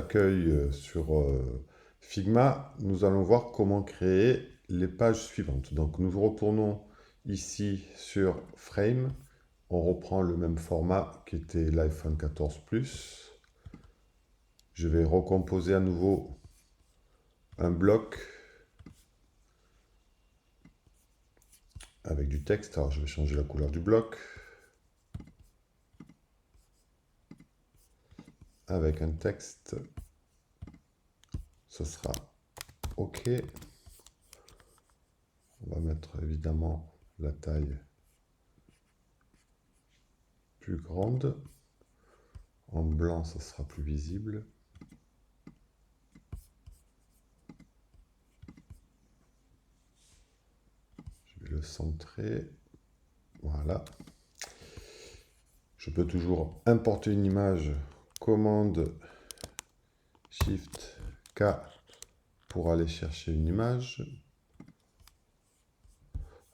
Accueil sur Figma, nous allons voir comment créer les pages suivantes. Donc nous retournons ici sur Frame. On reprend le même format qui était l'iPhone 14 Plus. Je vais recomposer à nouveau un bloc avec du texte. Alors je vais changer la couleur du bloc. Avec un texte. Ce sera OK. On va mettre évidemment la taille plus grande. En blanc, ça sera plus visible. Je vais le centrer. Voilà. Je peux toujours importer une image. Commande Shift K pour aller chercher une image.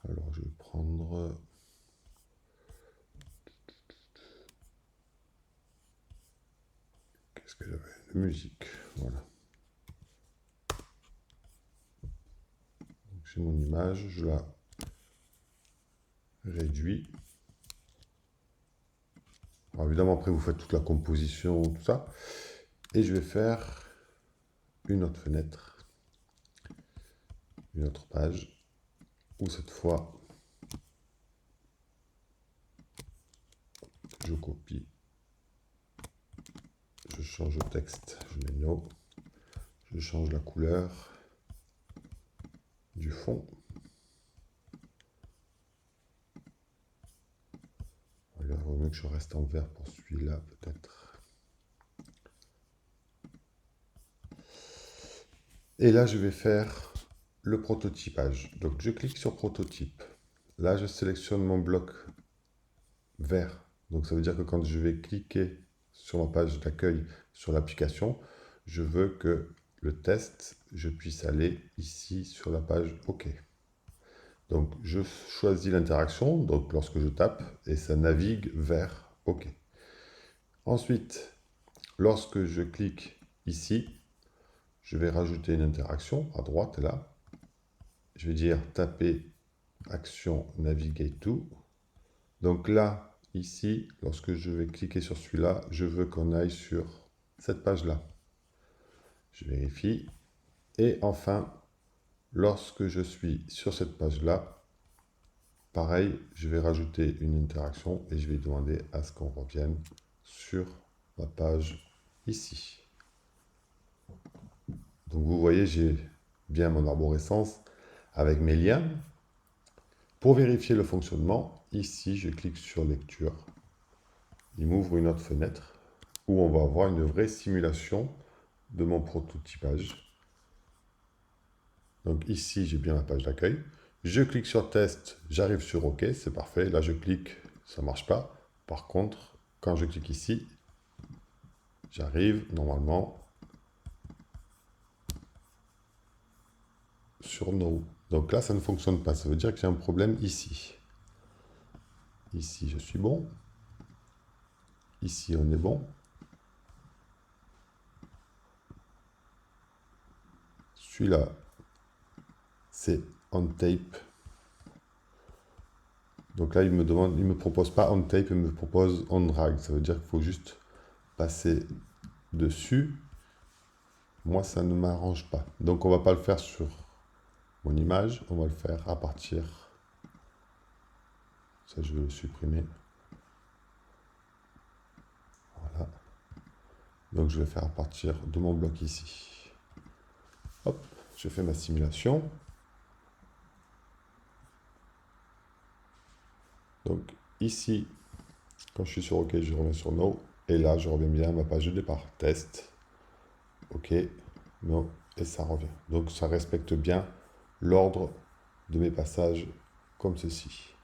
Alors je vais prendre... Qu'est-ce que j'avais? La musique. Voilà. J'ai mon image, je la réduis. Alors évidemment, après, vous faites toute la composition, tout ça. Et je vais faire une autre fenêtre, une autre page, où cette fois, je copie, je change le texte, je mets no, je change la couleur du fond. Il vaut mieux que je reste en vert pour celui-là, peut-être. Et là, je vais faire le prototypage. Donc, je clique sur prototype. Là, je sélectionne mon bloc vert. Donc, ça veut dire que quand je vais cliquer sur ma page d'accueil sur l'application, je veux que le test, je puisse aller ici sur la page OK. Donc, je choisis l'interaction, donc lorsque je tape, et ça navigue vers OK. Ensuite, lorsque je clique ici, je vais rajouter une interaction à droite, là. Je vais dire taper action navigate to. Donc là, ici, lorsque je vais cliquer sur celui-là, je veux qu'on aille sur cette page-là. Je vérifie. Et enfin, lorsque je suis sur cette page-là, pareil, je vais rajouter une interaction et je vais demander à ce qu'on revienne sur la page ici. Donc vous voyez, j'ai bien mon arborescence avec mes liens. Pour vérifier le fonctionnement, ici, je clique sur lecture. Il m'ouvre une autre fenêtre où on va avoir une vraie simulation de mon prototypage. Donc ici, j'ai bien la page d'accueil. Je clique sur test, j'arrive sur OK, c'est parfait. Là, je clique, ça ne marche pas. Par contre, quand je clique ici, j'arrive normalement sur No. Donc là, ça ne fonctionne pas. Ça veut dire que j'ai un problème ici. Ici, je suis bon. Ici, on est bon. Celui-là, c'est on tape. Donc là, il me propose pas on tape, il me propose on drag. Ça veut dire qu'il faut juste passer dessus. Moi, ça ne m'arrange pas. Donc, on va pas le faire sur mon image. On va le faire à partir... Ça, je vais le supprimer. Voilà. Donc, je vais faire à partir de mon bloc ici. Hop, je fais ma simulation. Donc, ici, quand je suis sur OK, je reviens sur No. Et là, je reviens bien à ma page de départ. Test. OK. No. Et ça revient. Donc, ça respecte bien l'ordre de mes passages comme ceci.